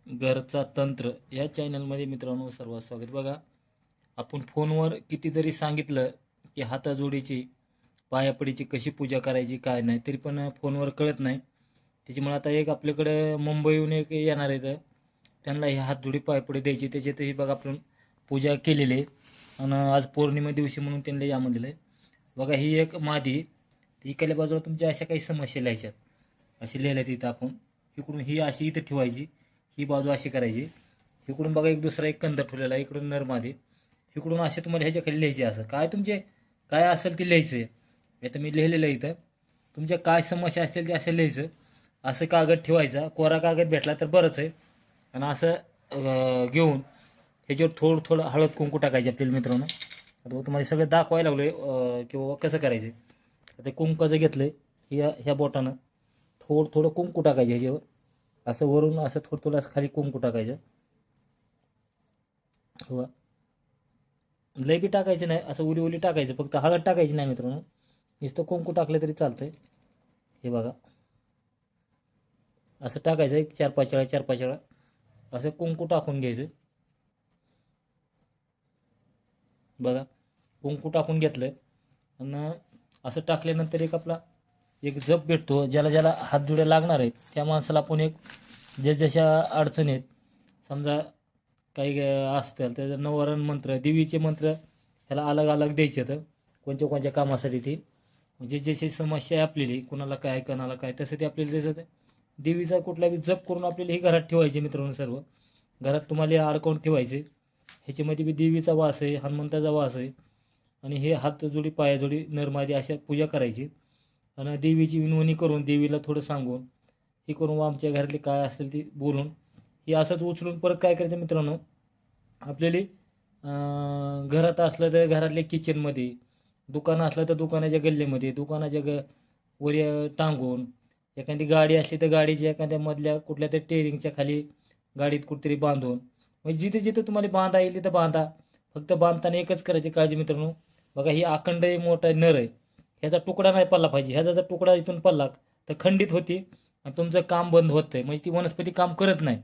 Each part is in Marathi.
घरचा तंत्र या चॅनलमध्ये मित्रांनो सर्व स्वागत. बघा, आपण फोनवर किती जरी सांगितलं की हाताजोडीची पायापडीची कशी पूजा करायची काय नाही, तरी पण फोनवर कळत नाही. त्याच्यामुळे आता एक आपल्याकडे मुंबईहून एक येणार आहेत, त्यांना ही हातजोडी पायपडी द्यायची. त्याच्यातही बघा आपण पूजा केलेली आहे आणि आज पौर्णिमा दिवशी म्हणून त्यांना या म्हणलेलं आहे. बघा, ही एक मादी, इकडल्या बाजूला तुमच्या अशा काही समस्या लिहायच्यात, असे लिहिल्या तिथं आपण. इकडून ही अशी इथं ठेवायची, ही बाजू अशी करायची. इकडून बघा एक दुसरा एक कंद ठेवलेला आहे, इकडून नरमादी. इकडून असे तुम्हाला ह्याच्याखाली लिहायचे. असं काय तुमचे काय असेल ते लिहायचं आहे. आता मी लिहिलेलं आहे इथं, तुमच्या काय समस्या असतील ते असं लिहायचं. असं कागद ठेवायचा, कोरा कागद भेटला तर बरंच आहे. आणि असं घेऊन ह्याच्यावर थोडं थोडं हळद कुंकू टाकायचे आपल्याला मित्रांनो. आता तुम्हाला सगळं दाखवायला लागलो किंवा कसं करायचं. आता कुंकाचं घेतलं आहे, ह्या बोटानं थोडं थोडं कुंकू टाकायचं ह्याच्यावर. असं वरून असं थोडं थोडं असं खाली कुंकू टाकायचं. किंवा लय बी टाकायचं नाही, असं उली उली टाकायचं, फक्त हळद टाकायची नाही मित्रांनो. नुसतं कुंकू टाकलं तरी चालतंय. हे बघा, असं टाकायचं एक 4-5 वेळा 4-5 वेळा असं कुंकू टाकून घ्यायचं. बघा, कुंकू टाकून घेतलं आणि असं टाकल्यानंतर एक आपला एक जप भेटतो. ज्याला ज्याला हातजुड्या लागणार आहेत त्या माणसाला आपण एक जशा अडचणी आहेत, समजा काही असतील तर नवरण मंत्र, देवीचे मंत्र ह्याला अलग अलग द्यायचे. तर कोणत्या कोणत्या कामासाठी ती म्हणजे जशी समस्या आहे आपल्याली, कोणाला काय कोणाला काय तसं ते आपल्याला द्यायचं. देवीचा कुठला बी जप करून आपल्याला हे घरात ठेवायचे मित्रांनो. सर्व घरात तुम्हाला अडकवून ठेवायचे. ह्याच्यामध्ये बी देवीचा वास आहे, हनुमंताचा वास आहे. आणि हे हातजोडी पायाजोडी नरमादी अशा पूजा करायची. आणि देवीची विनवणी करून, देवीला थोडं सांगून हे करून आमच्या घरातले काय असेल ते बोलून हे असंच उचलून परत काय करायचं मित्रांनो, आपल्याला घरात असलं तर घरातल्या किचनमध्ये, दुकानं असलं तर दुकानाच्या गल्लीमध्ये, दुकानाच्या वर टांगून, एखादी गाडी असली तर गाडीच्या एखाद्या मधल्या कुठल्या तरी टेरिंगच्या खाली गाडीत कुठेतरी बांधून, म्हणजे जिथे जिथे तुम्हाला बांधा येईल तिथं बांधा. फक्त बांधताना एकच करायची काळजी मित्रांनो. बघा, ही अखंड मोठा नर आहे, ह्याचा तुकडा नाही पडला पाहिजे. ह्याचा जर तुकडा इथून पडला तर खंडित होती आणि तुमचं काम बंद होतं आहे, म्हणजे ती वनस्पती काम करत नाही.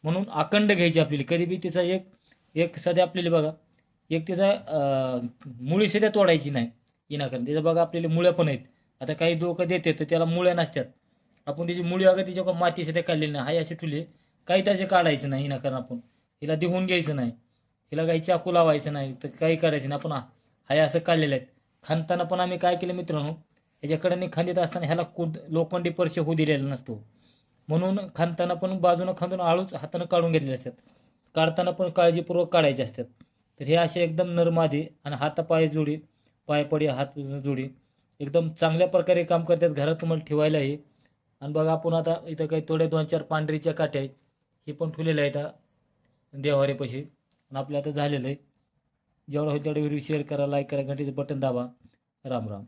म्हणून अखंड घ्यायची आपल्याला. कधी बी तिचा एक एक सध्या आपल्याला बघा एक तिचा मुळी सध्या तोडायची नाही इनाकरण. त्याचं बघा आपल्याला मुळ्या पण आहेत. आता काही लोक देतात तर त्याला मुळ्या नसतात, आपण त्याची मुळी अगं तिच्या माती सध्या काढलेली नाही, हाय अशी ठुली काही त्याचे काढायचं नाही इनाकरण. आपण हिला देऊन घ्यायचं नाही, हिला काही चाकू लावायचं नाही, तर काही करायचं नाही. आपण हाय असं काढलेलं आहेत. खांदताना पण आम्ही काय केलं मित्रांनो, ह्याच्याकडे खांदीत असताना ह्याला लोखंडी पर्श होऊ दिलेला नसतो, म्हणून खांदताना पण बाजूनं खांदून आळूच हातानं काढून घेतलेले असतात. काढताना पण काळजीपूर्वक काढायचे असतात. तर हे असे एकदम नरमादी आणि हातापाय जोडी पायपडी हात जोडी एकदम चांगल्या प्रकारे काम करतात. घरात तुम्हाला ठेवायला आहे. आणि बघा, आपण आता इथं काही थोड्या 2-4 पांढरीच्या काठ्या आहेत, हे पण ठेवलेलं आहेत देवाऱ्यापाशी. आणि आपलं आता झालेलं आहे. जेवढं होईल तेवढं व्हिडिओ शेअर करा, लाईक करा, घंटीचं बटन दाबा. राम राम.